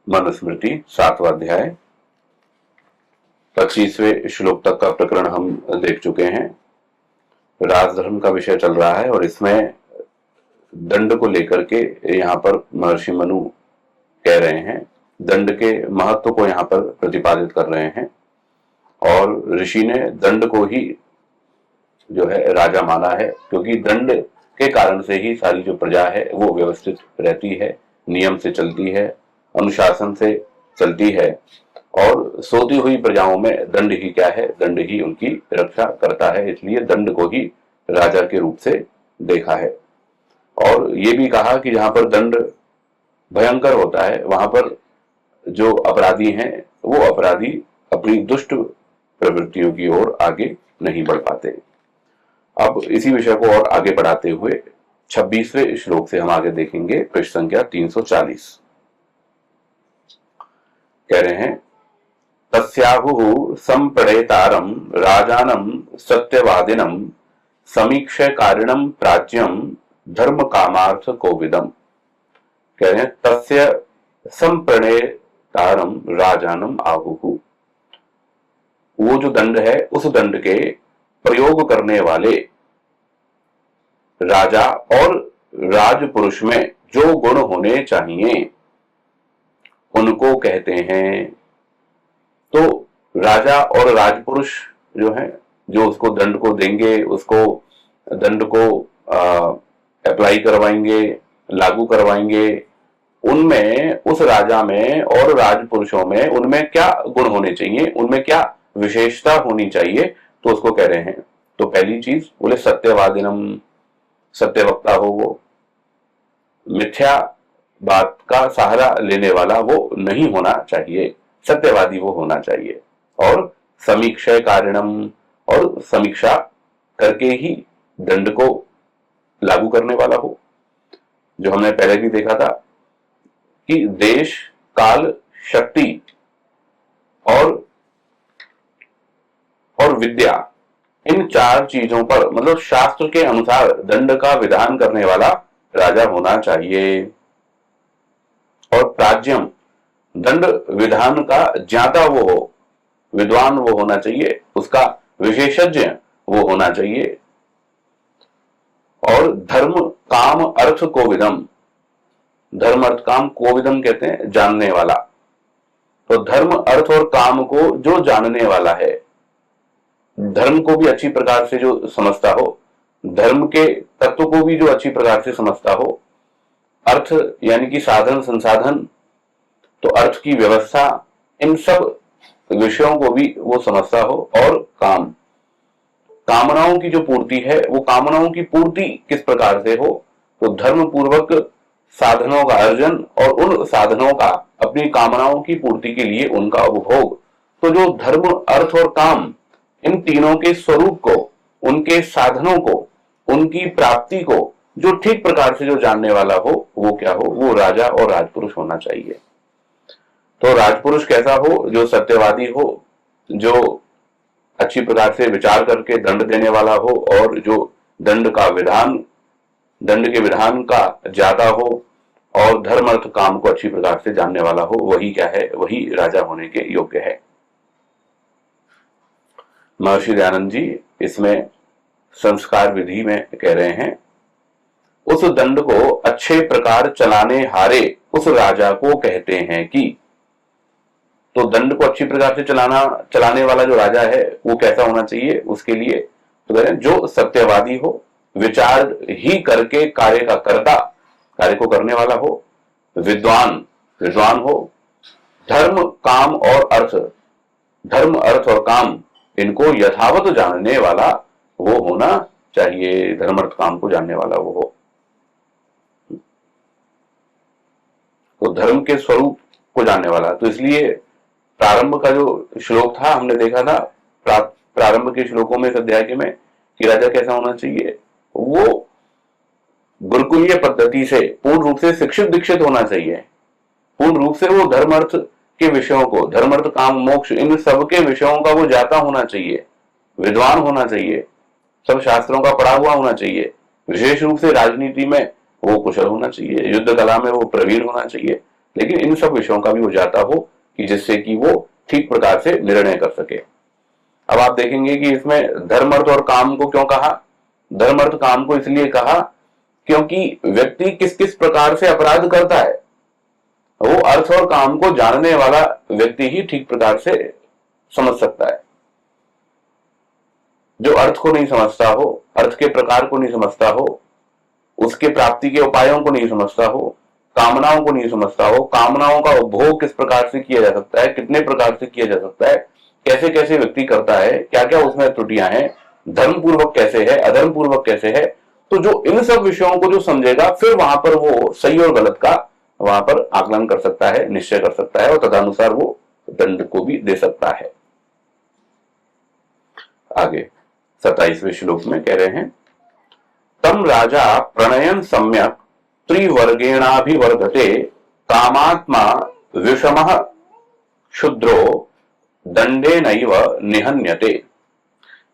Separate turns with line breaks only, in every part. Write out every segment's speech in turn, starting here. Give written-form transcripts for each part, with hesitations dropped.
मनुस्मृति 7वां अध्याय 25वें श्लोक तक का प्रकरण हम देख चुके हैं। राजधर्म का विषय चल रहा है और इसमें दंड को लेकर के यहाँ पर महर्षि मनु कह रहे हैं, दंड के महत्व को यहाँ पर प्रतिपादित कर रहे हैं। और ऋषि ने दंड को ही जो है राजा माना है, क्योंकि दंड के कारण से ही सारी जो प्रजा है वो व्यवस्थित रहती है, नियम से चलती है, अनुशासन से चलती है। और सोती हुई प्रजाओं में दंड ही क्या है, दंड ही उनकी रक्षा करता है। इसलिए दंड को ही राजा के रूप से देखा है। और ये भी कहा कि जहां पर दंड भयंकर होता है वहां पर जो अपराधी हैं वो अपराधी अपनी दुष्ट प्रवृत्तियों की ओर आगे नहीं बढ़ पाते। अब इसी विषय को और आगे बढ़ाते हुए 26वें श्लोक से हम आगे देखेंगे। पृष्ठ संख्या 340 कह रहे हैं, तस्याहुः संप्रणेतारं राजानं सत्यवादिनं समीक्षकारिणं प्राज्ञं धर्म कामार्थ कोविदम। कह रहे हैं तस्य संप्रणेतारं राजानं आहुः, वो जो दंड है उस दंड के प्रयोग करने वाले राजा और राजपुरुष में जो गुण होने चाहिए उनको कहते हैं। तो राजा और राजपुरुष जो है, जो उसको दंड को देंगे, उसको दंड को अप्लाई करवाएंगे, लागू करवाएंगे, उनमें, उस राजा में और राजपुरुषों में उनमें क्या गुण होने चाहिए, उनमें क्या विशेषता होनी चाहिए, तो उसको कह रहे हैं। तो पहली चीज बोले सत्यवादिनम, सत्यवक्ता हो, वो मिथ्या बात का सहारा लेने वाला वो नहीं होना चाहिए, सत्यवादी वो होना चाहिए। और समीक्षा कारणम, और समीक्षा करके ही दंड को लागू करने वाला हो। जो हमने पहले भी देखा था कि देश, काल, शक्ति और विद्या, इन चार चीजों पर, मतलब शास्त्र के अनुसार दंड का विधान करने वाला राजा होना चाहिए। और प्राज्ञम, दंड विधान का ज्ञाता वो हो, विद्वान वो होना चाहिए, उसका विशेषज्ञ वो होना चाहिए। और धर्म काम अर्थ कोविदम, धर्म अर्थ काम कोविदम कहते हैं जानने वाला। तो धर्म अर्थ और काम को जो जानने वाला है, धर्म को भी अच्छी प्रकार से जो समझता हो, धर्म के तत्व को भी जो अच्छी प्रकार से समझता हो, अर्थ यानी कि साधन संसाधन, तो अर्थ की व्यवस्था, इन सब विषयों को भी वो समझता हो। और काम, कामनाओं की जो पूर्ति है, वो कामनाओं की पूर्ति किस प्रकार से हो, तो धर्म पूर्वक साधनों का अर्जन और उन साधनों का अपनी कामनाओं की पूर्ति के लिए उनका उपभोग। तो जो धर्म, अर्थ और काम, इन तीनों के स्वरूप को, उनके साधनों को, उनकी प्राप्ति को जो ठीक प्रकार से जो जानने वाला हो, वो क्या हो, वो राजा और राजपुरुष होना चाहिए। तो राजपुरुष कैसा हो, जो सत्यवादी हो, जो अच्छी प्रकार से विचार करके दंड देने वाला हो, और जो दंड के विधान का ज्ञाता हो, और धर्म अर्थ काम को अच्छी प्रकार से जानने वाला हो, वही क्या है, वही राजा होने के योग्य है। महर्षि दयानंद जी इसमें संस्कार विधि में कह रहे हैं, उस दंड को अच्छे प्रकार चलाने हारे उस राजा को कहते हैं कि, तो दंड को अच्छी प्रकार से चलाने वाला जो राजा है वो कैसा होना चाहिए, उसके लिए तो कह रहे हैं जो सत्यवादी हो, विचार ही करके कार्य का कर्ता, कार्य को करने वाला हो, विद्वान हो, धर्म काम और अर्थ, धर्म अर्थ और काम इनको यथावत जानने वाला वो होना चाहिए, धर्म अर्थ काम को जानने वाला वो हो। तो धर्म के स्वरूप को जानने वाला। तो इसलिए प्रारंभ का जो श्लोक था, हमने देखा था प्रारंभ के श्लोकों में इस अध्याय के में कि राजा कैसा होना चाहिए, वो गुरुकुलीय पद्धति से पूर्ण रूप से शिक्षित दीक्षित होना चाहिए। पूर्ण रूप से वो धर्म अर्थ के विषयों को, धर्म अर्थ काम मोक्ष, इन सब के विषयों का वो ज्ञाता होना चाहिए, विद्वान होना चाहिए, सब शास्त्रों का पढ़ा हुआ होना चाहिए। विशेष रूप से राजनीति में वो कुशल होना चाहिए, युद्ध कला में वो प्रवीण होना चाहिए। लेकिन इन सब विषयों का भी हो जाता हो कि जिससे कि वो ठीक प्रकार से निर्णय कर सके। अब आप देखेंगे कि इसमें धर्म अर्थ और काम को क्यों कहा? धर्म अर्थ काम को इसलिए कहा क्योंकि व्यक्ति किस किस प्रकार से अपराध करता है, वो अर्थ और काम को जानने वाला व्यक्ति ही ठीक प्रकार से समझ सकता है। जो अर्थ को नहीं समझता हो, अर्थ के प्रकार को नहीं समझता हो, उसके प्राप्ति के उपायों को नहीं समझता हो, कामनाओं को नहीं समझता हो, कामनाओं का उपभोग किस प्रकार से किया जा सकता है, कितने प्रकार से किया जा सकता है, कैसे कैसे व्यक्ति करता है, क्या क्या उसमें त्रुटियां हैं, धर्म पूर्वक कैसे है, अधर्म पूर्वक कैसे है, तो जो इन सब विषयों को जो समझेगा फिर वहां पर वो सही और गलत का वहां पर आकलन कर सकता है, निश्चय कर सकता है और तदनुसार वो दंड को भी दे सकता है। आगे 27वें श्लोक में कह रहे हैं, तम राजा प्रणयन सम्यक त्रिवर्गेणाभिवर्धते कामात्मा विषमः क्षुद्रो दंडेनैव निहन्यते।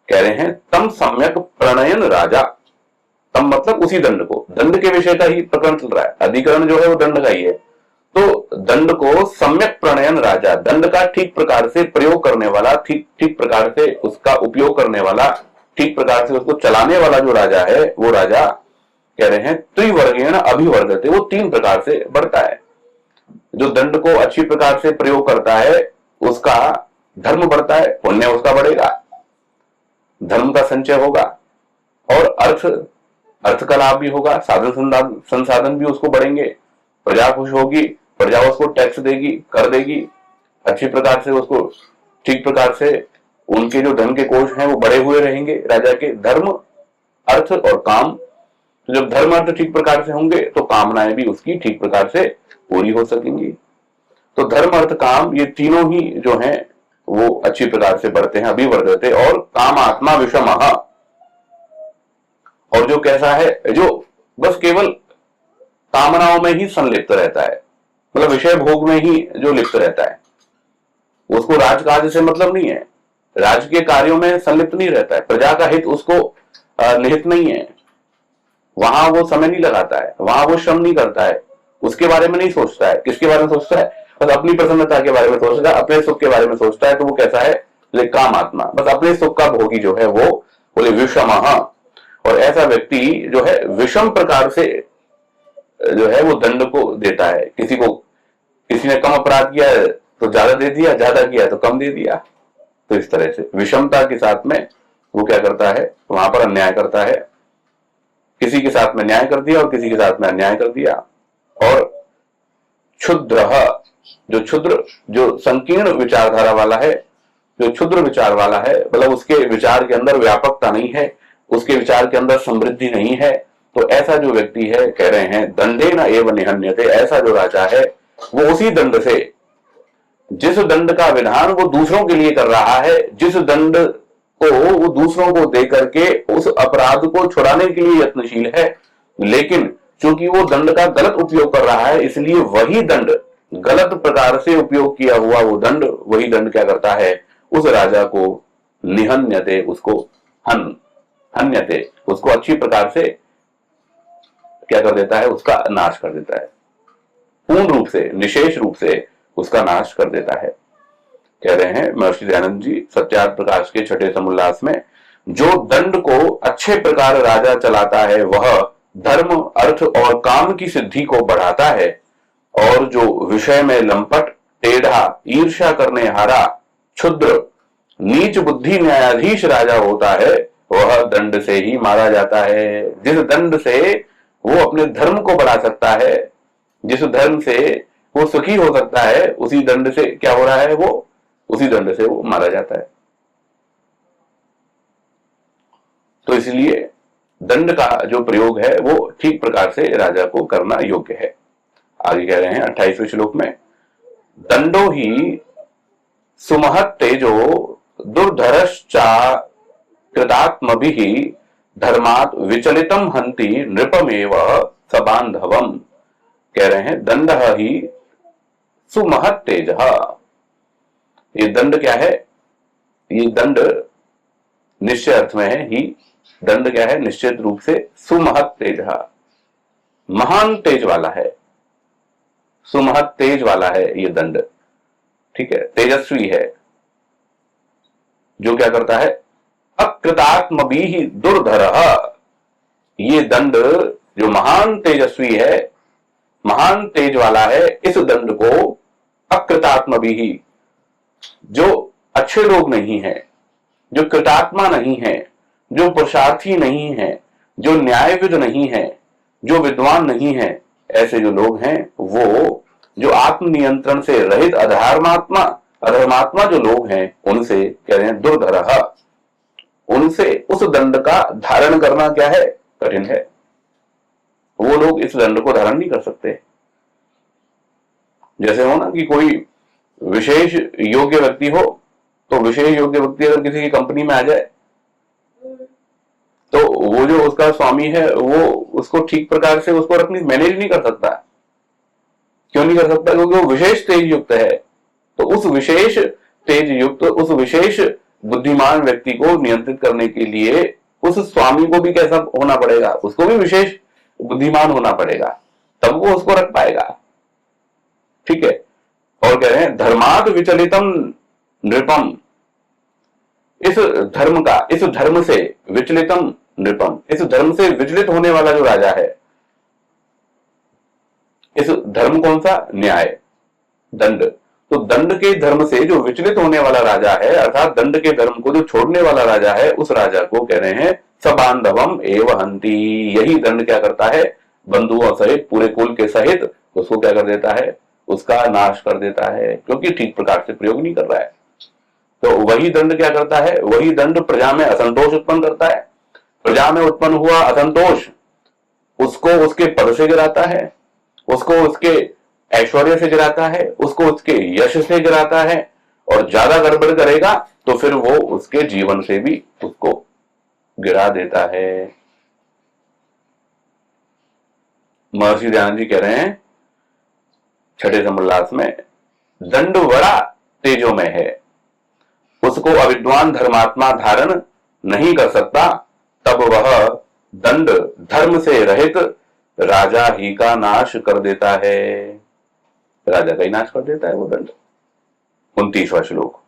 कह रहे हैं तम सम्यक प्रणयन राजा, तम मतलब उसी दंड को, दंड के विषय का ही प्रकरण चल रहा है, अधिकरण जो है वो दंड का ही है, तो दंड को सम्यक प्रणयन राजा, दंड का ठीक प्रकार से प्रयोग करने वाला, ठीक प्रकार से उसका उपयोग करने वाला, ठीक प्रकार से उसको चलाने वाला जो राजा है वो राजा कह रहे हैं त्रिवर्गेण अभिवर्धते, वो 3 प्रकार से बढ़ता है। जो दंड को अच्छी प्रकार से प्रयोग करता है उसका धर्म बढ़ता है, पुण्य उसका बढ़ेगा, धर्म का संचय होगा और अर्थ का लाभ भी होगा, साधन संसाधन भी उसको बढ़ेंगे, प्रजा खुश होगी, प्रजा उसको टैक्स देगी, कर देगी, अच्छी प्रकार से उसको ठीक प्रकार से उनके जो धन के कोष हैं वो बढ़े हुए रहेंगे राजा के। धर्म अर्थ और काम, तो जब धर्म अर्थ ठीक प्रकार से होंगे तो कामनाएं भी उसकी ठीक प्रकार से पूरी हो सकेंगी। तो धर्म अर्थ काम ये तीनों ही जो हैं वो अच्छी प्रकार से बढ़ते हैं, अभिवर्धते। और काम आत्मा विषमः, और जो कैसा है, जो बस केवल कामनाओं में ही संलिप्त रहता है, मतलब विषय भोग में ही जो लिप्त रहता है, उसको राजकाज से मतलब नहीं है, राजकीय कार्यों में संलिप्त नहीं रहता है, प्रजा का हित उसको निहित नहीं है, वहां वो समय नहीं लगाता है, वहां वो श्रम नहीं करता है, उसके बारे में नहीं सोचता है। किसके बारे में सोचता है? बस अपनी प्रसन्नता के बारे में सोचता है, अपने सुख के बारे में सोचता है। तो वो कैसा है? काम आत्मा, बस अपने सुख का भोगी जो है वो बोले विषमः। और ऐसा व्यक्ति जो है विषम प्रकार से जो है वो दंड को देता है। किसी ने कम अपराध किया है तो ज्यादा दे दिया, ज्यादा किया तो कम दे दिया। तो इस तरह से विषमता के साथ में वो क्या करता है, वहां पर अन्याय करता है, किसी के साथ में न्याय कर दिया और किसी के साथ में अन्याय कर दिया। और क्षुद्र, जो संकीर्ण विचारधारा वाला है, जो क्षुद्र विचार वाला है, मतलब उसके विचार के अंदर व्यापकता नहीं है, उसके विचार के अंदर समृद्धि नहीं है, तो ऐसा जो व्यक्ति है कह रहे हैं दंडेन एव निहन्यते, ऐसा जो राजा है वो उसी दंड से, जिस दंड का विधान वो दूसरों के लिए कर रहा है, जिस दंड को वो दूसरों को दे करके उस अपराध को छुड़ाने के लिए यत्नशील है, लेकिन चूंकि वो दंड का गलत उपयोग कर रहा है, इसलिए वही दंड, गलत प्रकार से उपयोग किया हुआ वो दंड, वही दंड क्या करता है, उस राजा को निहन्यते, उसको हन्यते, उसको अच्छी प्रकार से क्या कर देता है, उसका नाश कर देता है, पूर्ण रूप से, निशेष रूप से उसका नाश कर देता है। कह रहे हैं महर्षि दयानंद जी सत्यार्थ प्रकाश के छठे समुल्लास में, जो दंड को अच्छे प्रकार राजा चलाता है वह धर्म अर्थ और काम की सिद्धि को बढ़ाता है, और जो विषय में लंपट, टेढ़ा, ईर्ष्या करने हारा, क्षुद्र, नीच बुद्धि न्यायाधीश राजा होता है वह दंड से ही मारा जाता है। जिस दंड से वो अपने धर्म को बढ़ा सकता है, जिस धर्म से वो सुखी हो सकता है, उसी दंड से क्या हो रहा है, वो उसी दंड से वो मारा जाता है। तो इसलिए दंड का जो प्रयोग है वो ठीक प्रकार से राजा को करना योग्य है। आगे कह रहे हैं 28वें श्लोक में, दंडो ही सुमहत तेजो दुर्धरश्चा कृतात्मभिः धर्मात् विचलितम हंति नृपमेव सबांधवम। कह रहे हैं दंड ही सुमहत तेज, ये दंड क्या है, ये दंड निश्चय अर्थ में है, ही दंड क्या है, निश्चित रूप से सुमहत तेज, महान तेज वाला है। सुमहत तेज वाला है ये दंड, ठीक है, तेजस्वी है, जो क्या करता है, अकृतात्मभिः दुर्धरः, ये दंड जो महान तेजस्वी है, महान तेज वाला है, इस दंड को अकृतात्मभिः, जो अच्छे लोग नहीं है, जो कृतात्मा नहीं है, जो पुरुषार्थी नहीं है, जो न्यायविद नहीं है, जो विद्वान नहीं है, ऐसे जो लोग हैं, वो जो आत्म नियंत्रण से रहित अधर्मात्मा जो लोग हैं, उनसे कह रहे हैं दुर्धरः, उनसे उस दंड का धारण करना क्या है, कठिन है। वो लोग इस दंड को धारण नहीं कर सकते। जैसे हो ना कि कोई विशेष योग्य व्यक्ति हो, तो विशेष योग्य व्यक्ति अगर किसी की कंपनी में आ जाए, तो वो जो उसका स्वामी है वो उसको ठीक प्रकार से उसको मैनेज नहीं कर सकता। क्यों नहीं कर सकता? क्योंकि वो विशेष तेज युक्त है। तो उस विशेष तेज युक्त, उस विशेष बुद्धिमान व्यक्ति को नियंत्रित करने के लिए उस स्वामी को भी कैसा होना पड़ेगा, उसको भी विशेष बुद्धिमान होना पड़ेगा, तब वो उसको रख पाएगा। ठीक है। और कह रहे हैं धर्माद विचलितम नृपम, इस धर्म से विचलितम नृपम, इस धर्म से विचलित होने वाला जो राजा है, इस धर्म कौन सा? न्याय, दंड। तो दंड के धर्म से जो विचलित होने वाला राजा है, अर्थात दंड के धर्म को जो छोड़ने वाला राजा है, उस राजा को कह रहे हैं सबांधवम एव हंति। यही दंड क्या करता है? बंधुओं सहित, पूरे कुल के सहित उसको क्या कर देता है? उसका नाश कर देता है, क्योंकि ठीक प्रकार से प्रयोग नहीं कर रहा है। तो वही दंड क्या करता है? वही दंड प्रजा में असंतोष उत्पन्न करता है। प्रजा में उत्पन्न हुआ असंतोष उसको उसके पद से गिराता है, उसको उसके ऐश्वर्य से गिराता है, उसको उसके यश से गिराता है, और ज्यादा गड़बड़ करेगा तो फिर वो उसके जीवन से भी उसको गिरा देता है। महर्षि दयानंद जी कह रहे हैं छठे समोल्लास में, दंड बड़ा तेजोमय है, उसको अविद्वान धर्मात्मा धारण नहीं कर सकता, तब वह दंड धर्म से रहित राजा ही का नाश कर देता है। राजा का ही नाश कर देता है वो दंड। 29वां श्लोक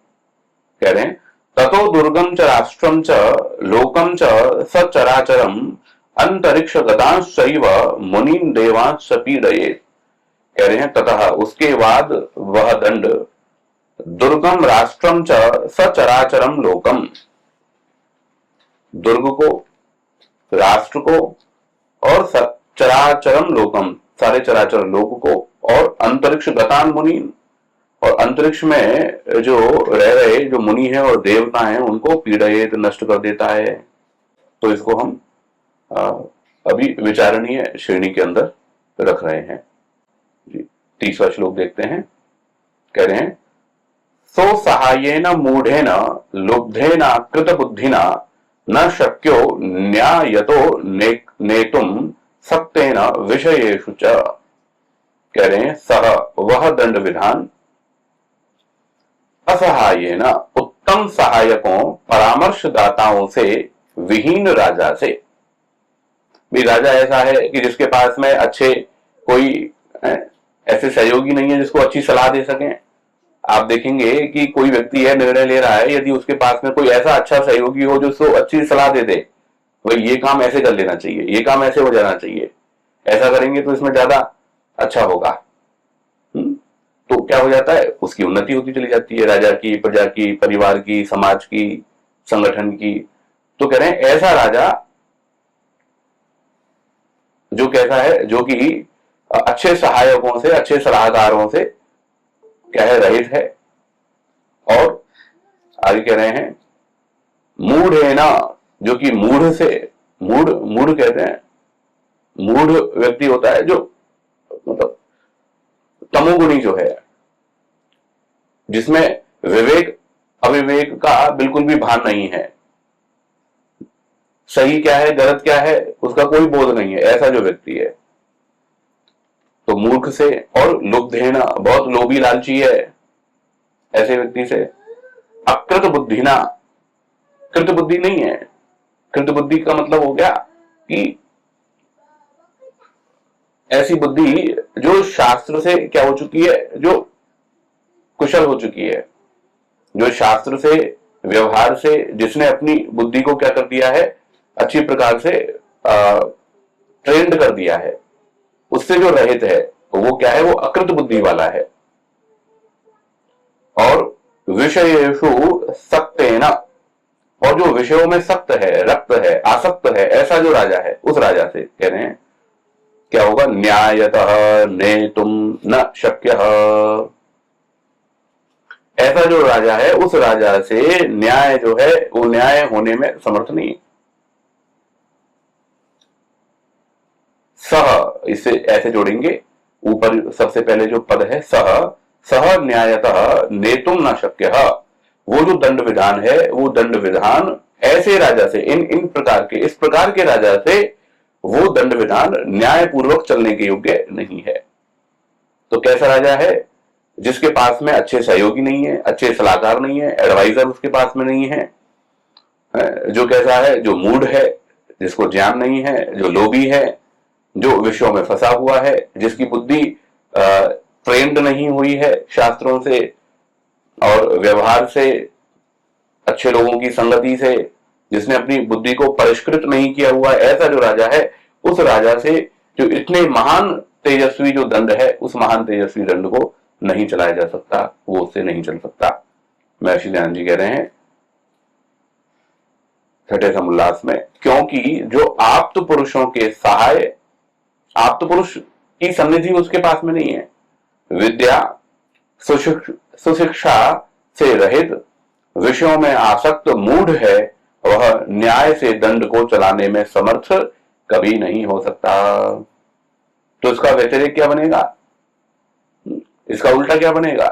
कह रहे हैं ततो दुर्गम च राष्ट्रम च लोकम च सचराचरम अंतरिक्ष गतांशैव मुनीन देवांश पीड़येत्। कह रहे हैं ततः उसके बाद वह दंड दुर्गम राष्ट्रम च सचराचरम लोकम, दुर्ग को, राष्ट्र को, और चराचरम लोकम, सारे चराचर लोक को, और अंतरिक्ष गतान मुनीन, और अंतरिक्ष में जो रह रहे जो मुनि हैं और देवता हैं उनको पीड़येत, नष्ट कर देता है। तो इसको हम अभी विचारणीय श्रेणी के अंदर रख रहे हैं। 30वां श्लोक देखते हैं। कह रहे हैं सो सहायेन मूढ़ेन लुब्धेन कृत बुद्धिना न शक्यो न्यायतो नेतुम सक्तेन विषयेषु च। कह रहे हैं सह वह दंड विधान असहायेन उत्तम सहायकों परामर्शदाताओं से विहीन राजा से। भी राजा ऐसा है कि जिसके पास में अच्छे कोई ऐसे सहयोगी नहीं है जिसको अच्छी सलाह दे सकें। आप देखेंगे कि कोई व्यक्ति है निर्णय ले रहा है, यदि उसके पास में कोई ऐसा अच्छा सहयोगी हो जो उसको अच्छी सलाह दे दे, भाई ये काम ऐसे कर लेना चाहिए, ये काम ऐसे हो जाना चाहिए, ऐसा करेंगे तो इसमें ज्यादा अच्छा होगा, तो क्या हो जाता है? उसकी उन्नति होती चली जाती है, राजा की, प्रजा की, परिवार की, समाज की, संगठन की। तो कह रहे हैं ऐसा राजा जो कैसा है, जो कि अच्छे सहायकों से, अच्छे सलाहकारों से क्या है? रहित है। और आगे कह रहे हैं मूढ़ है ना, जो कि मूढ़ से, मूढ़ कहते हैं, मूढ़ व्यक्ति होता है जो मतलब तमोगुणी जो है, जिसमें विवेक अविवेक का बिल्कुल भी भान नहीं है, सही क्या है गलत क्या है उसका कोई बोध नहीं है, ऐसा जो व्यक्ति है। तो मूर्ख से, और लुब्धेना, बहुत लोभी लालची है, ऐसे व्यक्ति से, अकृत बुद्धिना, कृत बुद्धि नहीं है। कृत बुद्धि का मतलब हो गया कि ऐसी बुद्धि जो शास्त्र से क्या हो चुकी है, जो कुशल हो चुकी है, जो शास्त्र से व्यवहार से जिसने अपनी बुद्धि को क्या कर दिया है, अच्छी प्रकार से ट्रेंड कर दिया है, उससे जो रहित है वो क्या है, वो अकृत बुद्धि वाला है। और विषयेषु सक्तेन, और जो विषयों में सक्त है, रक्त है, आसक्त है, ऐसा जो राजा है, उस राजा से कह रहे हैं क्या होगा, न्यायतः नेतुम न शक्यः। ऐसा जो राजा है, उस राजा से न्याय जो है वो न्याय होने में समर्थ नहीं। सह, इसे ऐसे जोड़ेंगे, ऊपर सबसे पहले जो पद है सह, सह न्यायतः नेतुम न शक्यः, वो जो दंड विधान है, वो दंड विधान ऐसे राजा से, इन प्रकार के, इस प्रकार के राजा से वो दंड विधान न्याय पूर्वक चलने के योग्य नहीं है। तो कैसा राजा है, जिसके पास में अच्छे सहयोगी नहीं है, अच्छे सलाहकार नहीं है, एडवाइजर उसके पास में नहीं है, जो कैसा है, जो मूड है, जिसको ज्ञान नहीं है, जो लोभी है, जो विषयों में फंसा हुआ है, जिसकी बुद्धि ट्रेंड नहीं हुई है शास्त्रों से और व्यवहार से, अच्छे लोगों की संगति से, जिसने अपनी बुद्धि को परिष्कृत नहीं किया हुआ, ऐसा जो राजा है, उस राजा से जो इतने महान तेजस्वी जो दंड है, उस महान तेजस्वी दंड को नहीं चलाया जा सकता, वो उससे नहीं चल सकता। महर्षि दयानंद जी कह रहे हैं छठे समुल्लास में, क्योंकि जो आप्त पुरुषों के सहाय, आप्त पुरुष की सन्निधि उसके पास में नहीं है, विद्या सुशिक्षा से रहित, विषयों में आसक्त मूढ़ है, वह न्याय से दंड को चलाने में समर्थ कभी नहीं हो सकता। तो इसका व्यतिरेक क्या बनेगा, इसका उल्टा क्या बनेगा,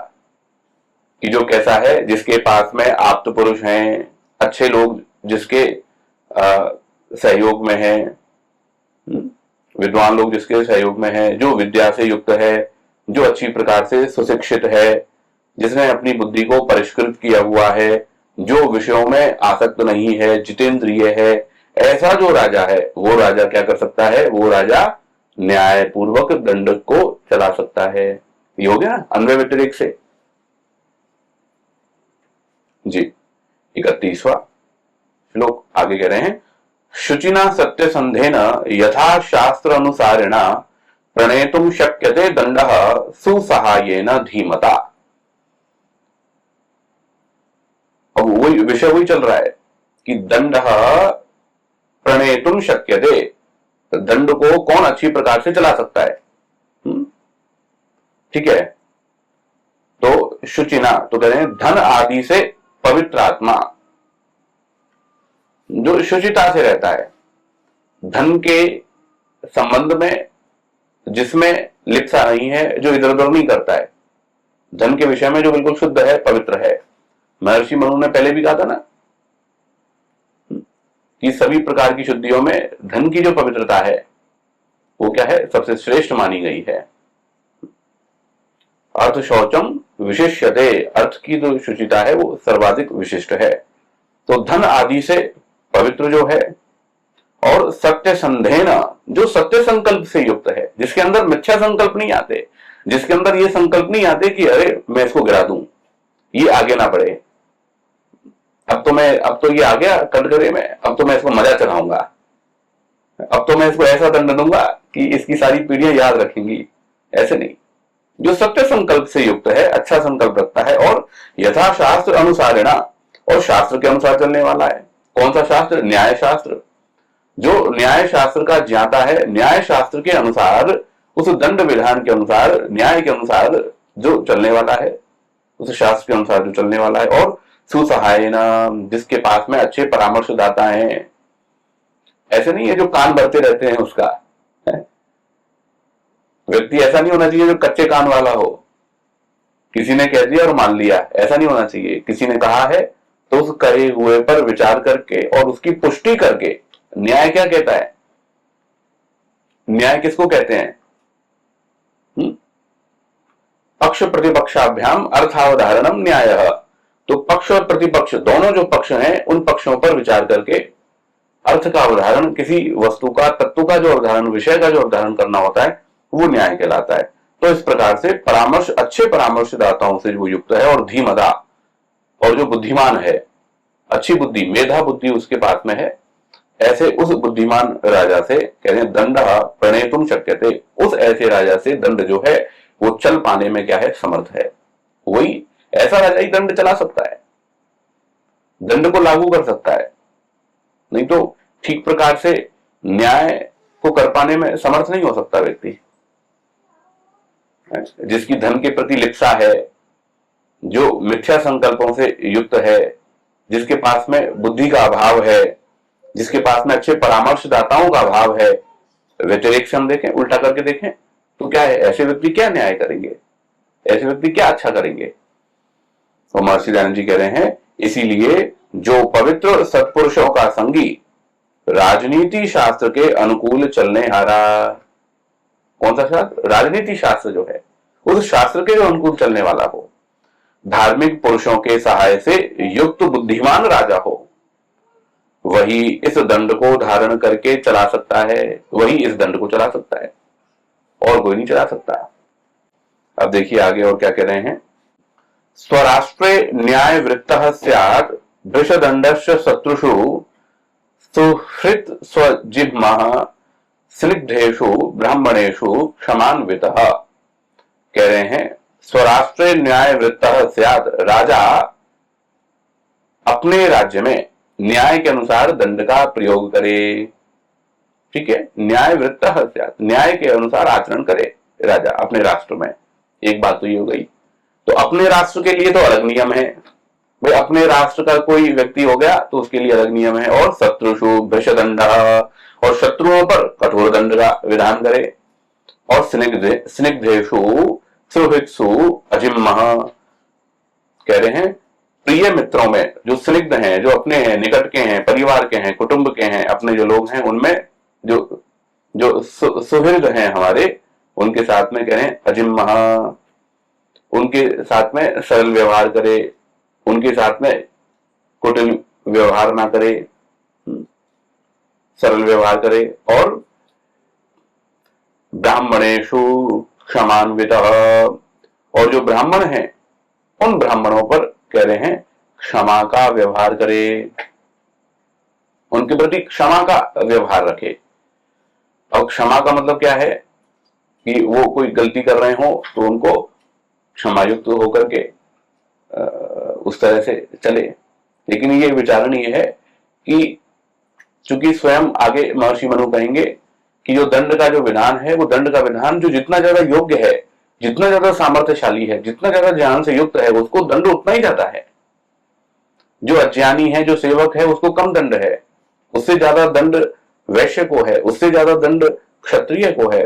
कि जो कैसा है, जिसके पास में आप्त पुरुष हैं, अच्छे लोग जिसके सहयोग में हैं, विद्वान लोग जिसके सहयोग में हैं, जो विद्या से युक्त है, जो अच्छी प्रकार से सुशिक्षित है, जिसने अपनी बुद्धि को परिष्कृत किया हुआ है, जो विषयों में आसक्त नहीं है, जितेंद्रिय है, ऐसा जो राजा है, वो राजा क्या कर सकता है, वो राजा न्याय पूर्वक दंड को चला सकता है। ये हो गया अन्वय व्यतिरेक से जी। 31वां श्लोक आगे कह रहे हैं, शुचिना सत्य संधेन यथा शास्त्र अनुसारेण प्रणेतुम शक्यते दंडः सुसहायेन धीमता। अब वही विषय वही चल रहा है कि दंड प्रणेतुम शक्यते, दंड को कौन अच्छी प्रकार से चला सकता है, ठीक है। तो शुचिना, तो कह रहे हैं धन आदि से पवित्र आत्मा, जो शुचिता से रहता है, धन के संबंध में जिसमें लिप्सा नहीं है, जो इधर उधर नहीं करता है, धन के विषय में जो बिल्कुल शुद्ध है, पवित्र है। महर्षि मनु ने पहले भी कहा था ना कि सभी प्रकार की शुद्धियों में धन की जो पवित्रता है वो क्या है, सबसे श्रेष्ठ मानी गई है। अर्थ शौचम विशिष्यते, अर्थ की जो शुचिता है वो सर्वाधिक विशिष्ट है। तो धन आदि से पवित्र जो है, और सत्य संधेन, जो सत्य संकल्प से युक्त है, जिसके अंदर मिथ्या संकल्प नहीं आते, जिसके अंदर ये संकल्प नहीं आते कि अरे मैं इसको गिरा दूं, ये आगे ना बढ़े, अब तो ये आ गया कटघरे में, अब तो मैं इसको मजा चलाऊंगा, अब तो मैं इसको ऐसा दंड दूंगा कि इसकी सारी पीढ़ियां याद रखेंगी, ऐसे नहीं। जो सत्य संकल्प से युक्त है, अच्छा संकल्प रखता है, और यथा शास्त्र अनुसारेण, और शास्त्र के अनुसार चलने वाला है। कौन सा शास्त्र, न्याय शास्त्र, जो न्याय शास्त्र का ज्ञाता है, न्याय शास्त्र के अनुसार, उस दंड विधान के अनुसार, न्याय के अनुसार जो चलने वाला है, उस शास्त्र के अनुसार जो चलने वाला है, और सुसहायना, जिसके पास में अच्छे परामर्शदाता हैं। ऐसे नहीं है जो कान भरते रहते हैं उसका है? व्यक्ति ऐसा नहीं होना चाहिए जो कच्चे कान वाला हो, किसी ने कह दिया और मान लिया, ऐसा नहीं होना चाहिए। किसी ने कहा है तो उस कहे हुए पर विचार करके और उसकी पुष्टि करके, न्याय क्या कहता है, न्याय किसको कहते हैं, पक्ष प्रतिपक्षाभ्याम अर्थावधारणम न्यायः। तो पक्ष और प्रतिपक्ष दोनों जो पक्ष हैं, उन पक्षों पर विचार करके अर्थ का अवधारण, किसी वस्तु का, तत्व का जो अवधारण, विषय का जो अवधारण करना होता है, वो न्याय कहलाता है। तो इस प्रकार से परामर्श अच्छे परामर्शदाताओं से जो युक्त है और धीमदा और जो बुद्धिमान है, अच्छी बुद्धि मेधा बुद्धि उसके पास में है, ऐसे उस बुद्धिमान राजा से कह रहे हैं दंड प्रणेतुम शक्यते, उस ऐसे राजा से दंड जो है वो चल पाने में क्या है समर्थ है। वही ऐसा राजा ही दंड चला सकता है, दंड को लागू कर सकता है, नहीं तो ठीक प्रकार से न्याय को कर पाने में समर्थ नहीं हो सकता व्यक्ति। जिसकी धन के प्रति लिप्सा है, जो मिथ्या संकल्पों से युक्त है, जिसके पास में बुद्धि का अभाव है, जिसके पास में अच्छे परामर्शदाताओं का अभाव है, व्यतिरेक से हम देखें, उल्टा करके देखें तो क्या है, ऐसे व्यक्ति क्या न्याय करेंगे, ऐसे व्यक्ति क्या अच्छा करेंगे। तो महर्षि दयानंद जी कह रहे हैं इसीलिए जो पवित्र सत्पुरुषों का संगी राजनीति शास्त्र के अनुकूल चलने हारा। कौन सा शास्त्र? राजनीति शास्त्र जो है, उस शास्त्र के जो अनुकूल चलने वाला हो, धार्मिक पुरुषों के सहाय से युक्त बुद्धिमान राजा हो, वही इस दंड को धारण करके चला सकता है, वही इस दंड को चला सकता है, और कोई नहीं चला सकता। अब देखिए आगे और क्या कह रहे हैं। स्वराष्ट्रे न्याय वृत्तः स्यात् वृषदंडस्य शत्रुषु सुहृत स्वजिह्मः स्निग्धेषु ब्राह्मणेषु क्षमान्वितः। कह रहे हैं स्वराष्ट्रे न्याय वृत्तः स्यात्, राजा अपने राज्य में न्याय के अनुसार दंड का प्रयोग करे। ठीक है, न्याय वृत्तः स्यात्, न्याय के अनुसार आचरण करे राजा अपने राष्ट्र में। एक बात तो ये हो गई। तो अपने राष्ट्र के लिए तो अलग नियम है भाई, अपने राष्ट्र का कोई व्यक्ति हो गया तो उसके लिए अलग नियम है। और शत्रुषु भृशदंड, और शत्रुओं पर कठोर दंड का विधान करे। और स्निग्धेषु सुहृत्सु अजिम्मः, कह रहे हैं प्रिय मित्रों में जो स्निग्ध हैं, जो अपने हैं, निकट के हैं, परिवार के हैं, कुटुंब के हैं, अपने जो लोग हैं उनमें जो जो सुहृद हैं हमारे, उनके साथ में कह रहे हैं अजिम्मः, उनके साथ में सरल व्यवहार करे, उनके साथ में कुटिल व्यवहार ना करे, सरल व्यवहार करे। और ब्राह्मणेषु क्षमान्वितः, और जो ब्राह्मण हैं उन ब्राह्मणों पर कह रहे हैं क्षमा का व्यवहार करे, उनके प्रति क्षमा का व्यवहार रखे। और क्षमा का मतलब क्या है कि वो कोई गलती कर रहे हो तो उनको क्षमायुक्त होकर के उस तरह से चले। लेकिन ये विचारणीय है कि चूंकि स्वयं आगे महर्षि मनु कहेंगे कि जो दंड का जो विधान है, वो दंड का विधान जो जितना ज्यादा योग्य है, जितना ज्यादा सामर्थ्यशाली है, जितना ज्यादा ज्ञान से युक्त है, उसको दंड उतना ही ज्यादा है। जो अज्ञानी है, जो सेवक है, उसको कम दंड है। उससे ज्यादा दंड वैश्य को है, उससे ज्यादा दंड क्षत्रिय को है,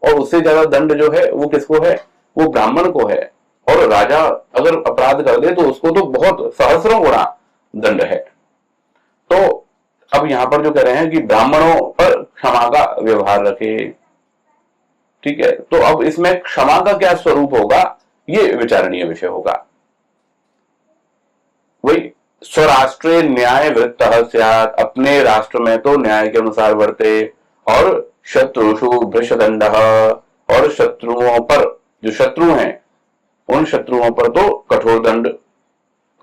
और उससे ज्यादा दंड जो है वो किसको है, वो ब्राह्मण को है। और राजा अगर अपराध कर दे तो उसको तो बहुत सहस्रों गुना दंड है। तो अब यहां पर जो कह रहे हैं कि ब्राह्मणों पर क्षमा का व्यवहार रखे। ठीक है, तो अब इसमें क्षमा का क्या स्वरूप होगा, ये विचारणीय विषय होगा। वही स्वराष्ट्रे न्याय वृत्तः स्यात्, अपने राष्ट्र में तो न्याय के अनुसार वर्ते। और शत्रुषु भृशदंडः, और शत्रुओं पर, जो शत्रु हैं उन शत्रुओं पर तो कठोर दंड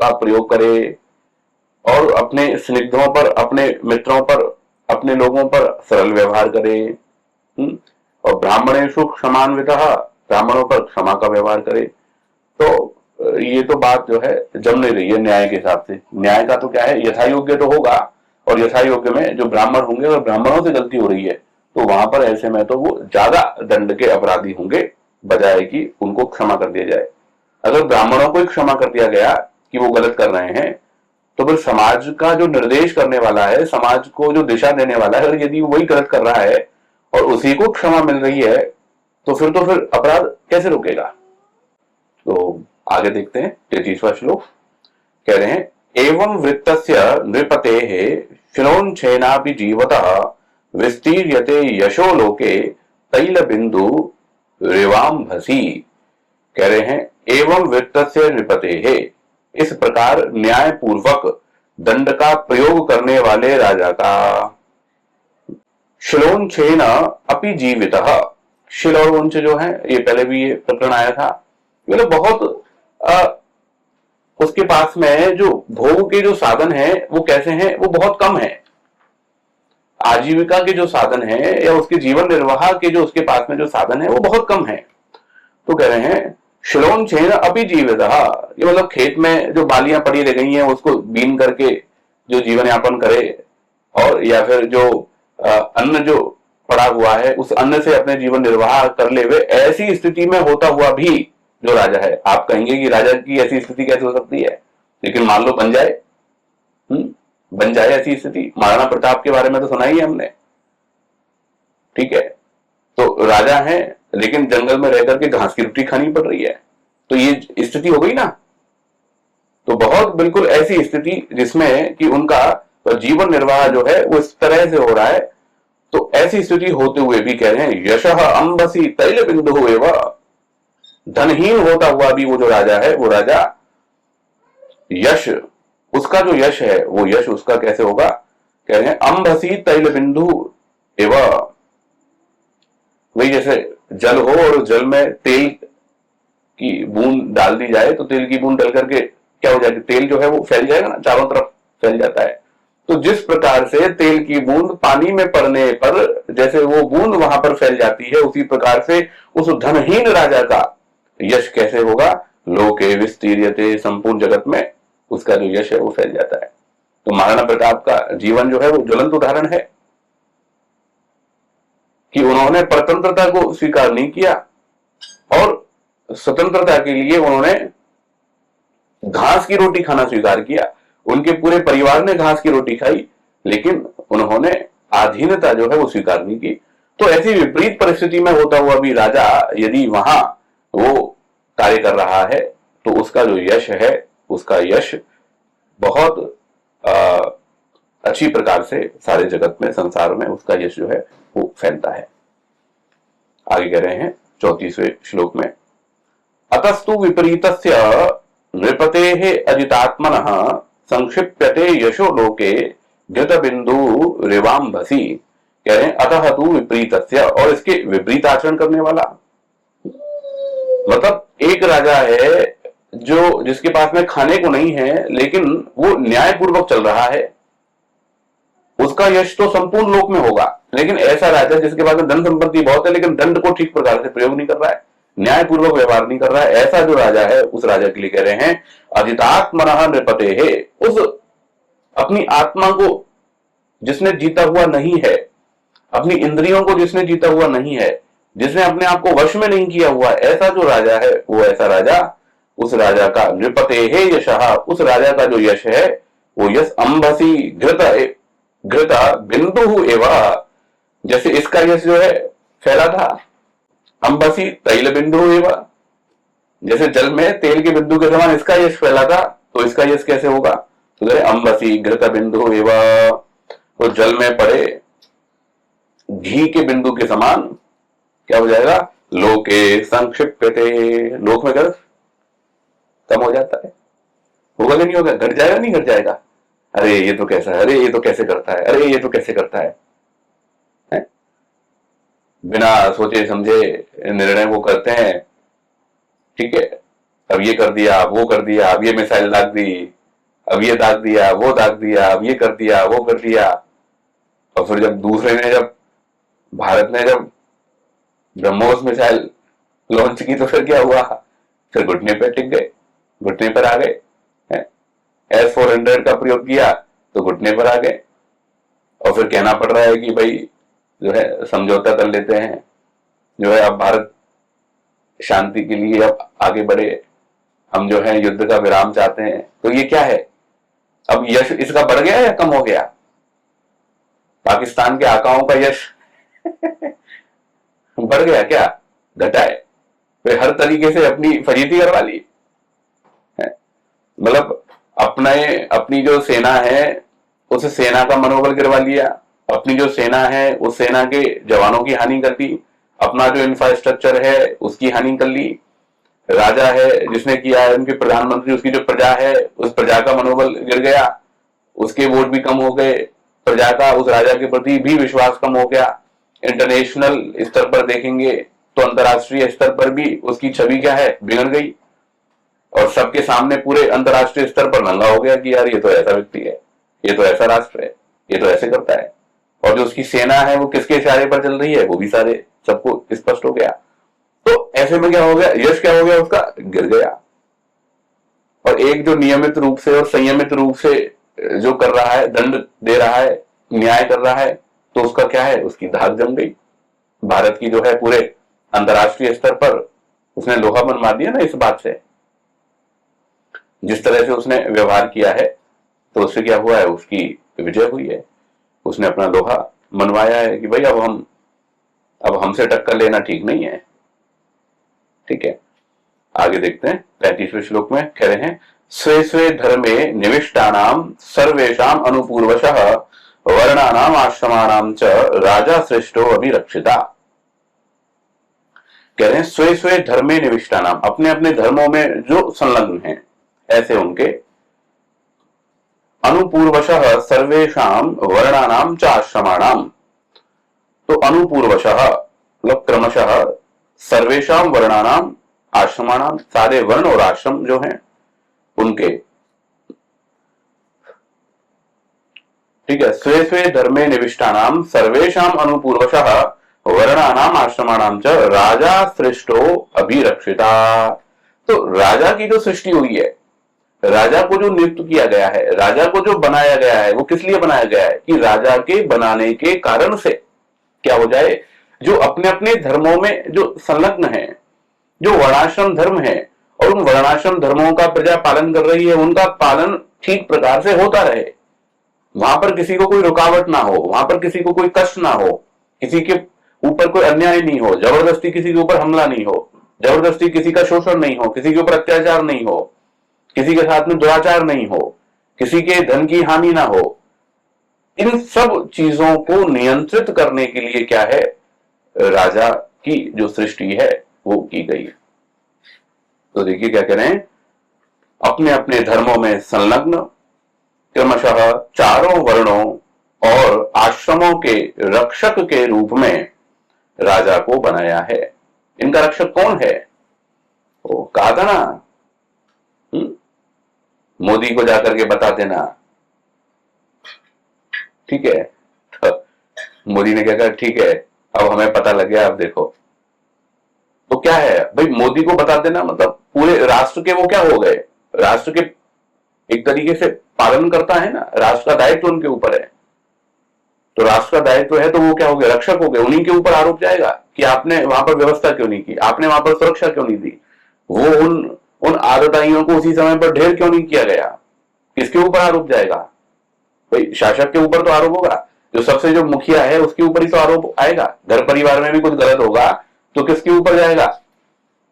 का प्रयोग करे। और अपने स्निग्धों पर, अपने मित्रों पर, अपने लोगों पर सरल व्यवहार करे। और ब्राह्मणेषु क्षमान्वितः, ब्राह्मणों पर क्षमा का व्यवहार करे। तो ये तो बात जो है जम नहीं रही है न्याय के हिसाब से। न्याय का तो क्या है, यथा योग्य तो होगा, और यथा योग्य में जो ब्राह्मण होंगे, अगर ब्राह्मणों से गलती हो रही है तो वहां पर ऐसे में तो वो ज्यादा दंड के अपराधी होंगे, बजाय कि उनको क्षमा कर दिया जाए। अगर ब्राह्मणों को क्षमा कर दिया गया कि वो गलत कर रहे हैं, तो फिर समाज का जो निर्देश करने वाला है, समाज को जो दिशा देने वाला है, अगर यदि वही गलत कर रहा है और उसी को क्षमा मिल रही है, तो फिर अपराध कैसे रुकेगा। तो आगे देखते हैं 33वां श्लोक। कह रहे हैं एवं वृत्तस्य नृपतेः शिरोंच्छेनापि जीवतः विस्तीर्यते यशो लोके तैल बिंदु रेवांभसी। कह रहे हैं एवं वृत्तस्य नृपतेः, इस प्रकार न्याय पूर्वक दंड का प्रयोग करने वाले राजा का, शिरोंच्छेन अपि जीवितः, शिल और उंच जो है, ये पहले भी ये प्रकरण आया था, ये लोग बहुत उसके पास में जो भोग के जो साधन है वो कैसे हैं, वो बहुत कम है। आजीविका के जो साधन है या उसके जीवन निर्वाह के जो उसके पास में जो साधन है वो बहुत कम है। तो कह रहे हैं शिलोन छेन अभी जीवित, ये मतलब खेत में जो बालियां पड़ी रह गई हैं उसको बीन करके जो जीवन यापन करे, और या फिर जो अन्न जो पड़ा हुआ है उस अन्न से अपने जीवन निर्वाह कर ले वे, ऐसी स्थिति में होता हुआ भी जो राजा है, आप कहेंगे कि राजा की ऐसी स्थिति कैसे हो सकती है, लेकिन मान लो बन जाए, बन जाए ऐसी स्थिति। महाराणा प्रताप के बारे में तो सुना ही है हमने, ठीक है, तो राजा है लेकिन जंगल में रहकर के घास की रोटी खानी पड़ रही है, तो ये स्थिति हो गई ना। तो बहुत बिल्कुल ऐसी स्थिति जिसमें कि उनका जीवन निर्वाह जो है वो इस तरह से हो रहा है, तो ऐसी स्थिति होते हुए भी कह रहे हैं यशः अंबसी तैल बिंदु एवं, धनहीन होता हुआ भी वो जो राजा है वो राजा यश, उसका जो यश है वो यश उसका कैसे होगा, कह रहे हैं अंबसी तैल बिंदु एवं, वही जैसे जल हो और जल में तेल की बूंद डाल दी जाए तो तेल की बूंद डल करके क्या हो जाएगी, तेल जो है वो फैल जाएगा ना, चारों तरफ फैल जाता है। तो जिस प्रकार से तेल की बूंद पानी में पड़ने पर जैसे वो बूंद वहां पर फैल जाती है, उसी प्रकार से उस धनहीन राजा का यश कैसे होगा, लोके विस्तीर्यते, संपूर्ण जगत में उसका जो यश है वो फैल जाता है। तो महाराणा प्रताप का जीवन जो है वो ज्वलंत उदाहरण है कि उन्होंने परतंत्रता को स्वीकार नहीं किया और स्वतंत्रता के लिए उन्होंने घास की रोटी खाना स्वीकार किया। उनके पूरे परिवार ने घास की रोटी खाई, लेकिन उन्होंने अधीनता जो है वो स्वीकार नहीं की। तो ऐसी विपरीत परिस्थिति में होता हुआ भी राजा यदि वहां वो कार्य कर रहा है तो उसका जो यश है, उसका यश बहुत अच्छी प्रकार से सारे जगत में, संसार में उसका यश जो है वो फैलता है। आगे कह रहे हैं 34वें श्लोक में, अतस्तु विपरीतस्य नृपतेः अजितात्मनः संक्षिप्यते यशो लोके घृत बिंदु रेवांभसी, कह रहे हैं अतः तु विपरीतस्य, और इसके विपरीत आचरण करने वाला, मतलब एक राजा है जो जिसके पास में खाने को नहीं है लेकिन वो न्यायपूर्वक चल रहा है, उसका यश तो संपूर्ण लोक में होगा। लेकिन ऐसा राजा जिसके पास में धन संपत्ति बहुत है लेकिन दंड को ठीक प्रकार से प्रयोग नहीं कर रहा है, न्यायपूर्वक व्यवहार नहीं कर रहा है, ऐसा जो राजा है उस राजा के लिए कह रहे हैं अजितात्मनः नृपतेः, उस अपनी आत्मा को जिसने जीता हुआ नहीं है, अपनी इंद्रियों को जिसने जीता हुआ नहीं है, जिसने अपने आप को वश में नहीं किया हुआ, ऐसा जो राजा है वो ऐसा राजा, उस राजा का नृपतेः यशः, उस राजा का जो यश है वो यश अंबसी घृत बिंदु एवं, जैसे इसका यश जो है फैला था अंबसी तैल बिंदु एवं, जैसे जल में तेल के बिंदु के समान इसका यश फैला था, तो इसका यश कैसे होगा, तो अंबसी घृत बिंदु एवं, वो जल में पड़े घी के बिंदु के समान क्या हो जाएगा, लोके संक्षिप्यते, लोक में गर्भ कम हो जाता है, होगा कि नहीं होगा, घट जाएगा नहीं घट जाएगा, अरे ये तो कैसा है, अरे ये तो कैसे करता है, अरे ये तो कैसे करता है, बिना सोचे समझे निर्णय वो करते हैं, ठीक है, अब ये कर दिया, अब वो कर दिया, अब ये मिसाइल दाग दी, अब ये दाग दिया, वो दाग दिया, अब ये कर दिया, वो कर दिया, और फिर जब दूसरे ने, जब भारत ने जब ब्रह्मोस मिसाइल लॉन्च की तो फिर क्या हुआ, फिर घुटने पे टिक गए, घुटने पर आ गए, S-400 का प्रयोग किया तो घुटने पर आ गए, और फिर कहना पड़ रहा है कि भाई जो है समझौता कर लेते हैं, जो है अब भारत शांति के लिए अब आगे बढ़े, हम जो है युद्ध का विराम चाहते हैं। तो ये क्या है, अब यश इसका बढ़ गया या कम हो गया, पाकिस्तान के आकाओं का यश बढ़ गया क्या, घटा है, वे हर तरीके से अपनी फजीती करवा ली, मतलब अपनी जो सेना है उस सेना का मनोबल गिरवा लिया, अपनी जो सेना है उस सेना के जवानों की हानि कर दी, अपना जो इंफ्रास्ट्रक्चर है उसकी हानि कर ली, राजा है जिसने किया है, उनके प्रधानमंत्री, उसकी जो प्रजा है उस प्रजा का मनोबल गिर गया, उसके वोट भी कम हो गए, प्रजा का उस राजा के प्रति भी विश्वास कम हो गया, इंटरनेशनल स्तर पर देखेंगे तो अंतर्राष्ट्रीय स्तर पर भी उसकी छवि क्या है, बिगड़ गई और सबके सामने पूरे अंतर्राष्ट्रीय स्तर पर नंगा हो गया कि यार ये तो ऐसा व्यक्ति है, ये तो ऐसा राष्ट्र है, ये तो ऐसे करता है। और जो उसकी सेना है वो किसके इशारे पर चल रही है, वो भी सारे सबको स्पष्ट हो गया। तो ऐसे में क्या हो गया, यश क्या हो गया, उसका गिर गया। और एक जो नियमित रूप से और संयमित रूप से जो कर रहा है, दंड दे रहा है, न्याय कर रहा है, तो उसका क्या है, उसकी धाक जम गई। भारत की जो है पूरे अंतर्राष्ट्रीय स्तर पर उसने लोहा मनवा दिया ना इस बात से, जिस तरह से उसने व्यवहार किया है, तो उससे क्या हुआ है, उसकी विजय हुई है। उसने अपना लोहा मनवाया है कि भाई अब हमसे टक्कर लेना ठीक नहीं है। ठीक है, आगे देखते हैं 35वें श्लोक में कह रहे हैं, स्वे स्वे धर्मे निविष्टानाम सर्वेषाम अनुपूर्वशः वर्णानाम आश्रमानाम च राजा श्रेष्ठो अभिरक्षिता। कह रहे हैं स्वे स्वे धर्मे निविष्टानाम, अपने अपने धर्मों में जो संलग्न हैं ऐसे उनके, अनुपूर्वशः सर्वेषाम वर्णानाम च आश्रमाणाम, तो अनुपूर्वशः मतलब क्रमशः, सर्वेषाम वर्णानाम आश्रमाणाम, सारे वर्ण और आश्रम जो हैं उनके। ठीक है, स्वे स्वे धर्मे निविष्टानाम सर्वेषाम अनुपूर्वशः वर्णानाम आश्रमाणाम च राजा श्रेष्ठो अभिरक्षिता। तो राजा की जो सृष्टि हुई है, राजा को जो नियुक्त किया गया है, राजा को जो बनाया गया है, वो किस लिए बनाया गया है कि राजा के बनाने के कारण से क्या हो जाए, जो अपने अपने धर्मों में जो संलग्न है, जो वर्णाश्रम धर्म है और उन वर्णाश्रम धर्मों का प्रजा पालन कर रही है, उनका पालन ठीक प्रकार से होता रहे, वहां पर किसी को कोई रुकावट ना हो, वहां पर किसी को कोई कष्ट ना हो, किसी के ऊपर कोई अन्याय नहीं हो, जबरदस्ती किसी के ऊपर हमला नहीं हो, जबरदस्ती किसी का शोषण नहीं हो, किसी के ऊपर अत्याचार नहीं हो, किसी के साथ में दुराचार नहीं हो, किसी के धन की हानि ना हो। इन सब चीजों को नियंत्रित करने के लिए क्या है, राजा की जो सृष्टि है वो की गई। तो देखिए क्या कह रहे हैं, अपने अपने धर्मों में संलग्न क्रमशः चारों वर्णों और आश्रमों के रक्षक के रूप में राजा को बनाया है। इनका रक्षक कौन है, वो कहा था ना, मोदी को जाकर के बता देना। ठीक है, तो मोदी ने क्या कहा, ठीक है अब हमें पता लग गया, अब देखो। तो क्या है भाई, मोदी को बता देना मतलब पूरे राष्ट्र के वो क्या हो गए, राष्ट्र के एक तरीके से पालन करता है ना, राष्ट्र का दायित्व उनके ऊपर है। तो राष्ट्र का दायित्व है तो वो क्या हो गए, रक्षक हो गए। उन्हीं के ऊपर आरोप जाएगा कि आपने वहां पर व्यवस्था क्यों नहीं की, आपने वहां पर सुरक्षा क्यों नहीं दी, वो उन आतताइयों को उसी समय पर ढेर क्यों नहीं किया गया, किसके ऊपर आरोप जाएगा भाई, शासक के ऊपर तो आरोप होगा, जो सबसे जो मुखिया है उसके ऊपर ही तो आरोप आएगा। घर परिवार में भी कुछ गलत होगा तो किसके ऊपर जाएगा,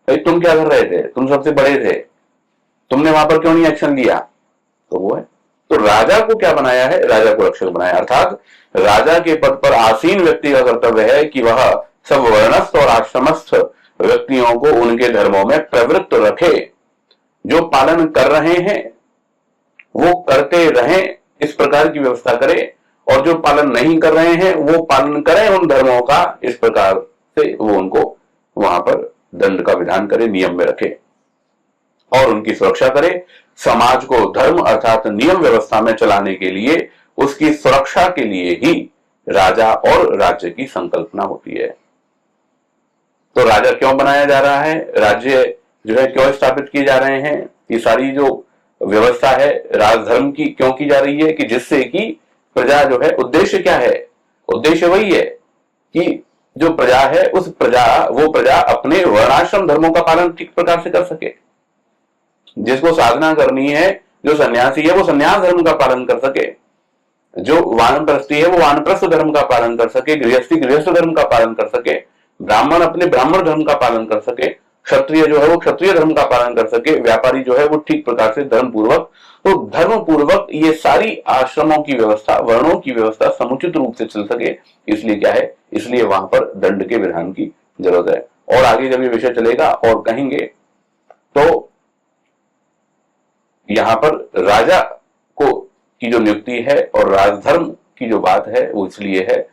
भाई तुम क्या कर रहे थे, तुम सबसे बड़े थे, तुमने वहां पर क्यों नहीं एक्शन लिया, तो वो है। तो राजा को क्या बनाया है, राजा को रक्षक बनाया, अर्थात राजा के पद पर आसीन व्यक्ति का कर्तव्य है कि वह सब वर्णस्थ और आश्रमस्थ व्यक्तियों को उनके धर्मों में प्रवृत्त रखे, जो पालन कर रहे हैं वो करते रहें, इस प्रकार की व्यवस्था करे, और जो पालन नहीं कर रहे हैं वो पालन करें उन धर्मों का, इस प्रकार से वो उनको वहां पर दंड का विधान करे, नियम में रखे और उनकी सुरक्षा करे। समाज को धर्म अर्थात नियम व्यवस्था में चलाने के लिए, उसकी सुरक्षा के लिए ही राजा और राज्य की संकल्पना होती है। तो राजा क्यों बनाया जा रहा है, राज्य जो है क्यों स्थापित किए जा रहे हैं, ये सारी जो व्यवस्था है राजधर्म की क्यों की जा रही है, कि जिससे कि प्रजा जो है, उद्देश्य क्या है, उद्देश्य वही है कि जो प्रजा है वो प्रजा अपने वर्णाश्रम धर्मों का पालन ठीक प्रकार से कर सके। जिसको साधना करनी है, जो सन्यासी है वो सन्यास धर्म का पालन कर सके, जो वानप्रस्थी है वो वानप्रस्थ धर्म का पालन कर सके, गृहस्थी गृहस्थ धर्म का पालन कर सके, ब्राह्मण अपने ब्राह्मण धर्म का पालन कर सके, क्षत्रिय जो है वो क्षत्रिय धर्म का पालन कर सके, व्यापारी जो है वो ठीक प्रकार से धर्म पूर्वक, तो धर्म पूर्वक ये सारी आश्रमों की व्यवस्था, वर्णों की व्यवस्था समुचित रूप से चल सके। इसलिए क्या है, इसलिए वहां पर दंड के विधान की जरूरत है। और आगे जब ये विषय चलेगा और कहेंगे तो यहां पर राजा को की जो नियुक्ति है और राजधर्म की जो बात है वो इसलिए है,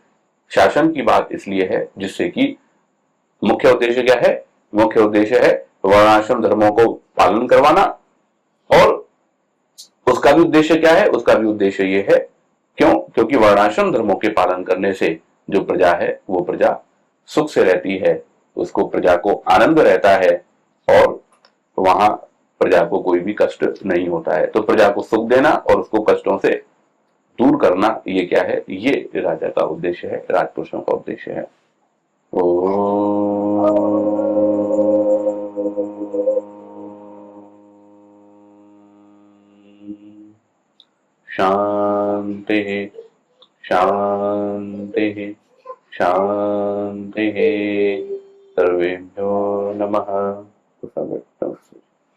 शासन की बात इसलिए है जिससे कि मुख्य उद्देश्य क्या है? मुख्य उद्देश्य है वर्णाश्रम धर्मों को पालन करवाना। और उसका भी उद्देश्य क्या है? उसका भी उद्देश्य ये है, क्यों? क्योंकि वर्णाश्रम धर्मों के पालन करने से जो प्रजा है वो प्रजा सुख से रहती है, उसको प्रजा को आनंद रहता है और वहां प्रजा को कोई भी कष्ट नहीं होता है। तो प्रजा को सुख देना और उसको कष्टों से दूर करना, ये क्या है? ये राजा का उद्देश्य है, राजपुरुषों का उद्देश्य है। शांति शांति शांति। सर्वेभ्यो नमः।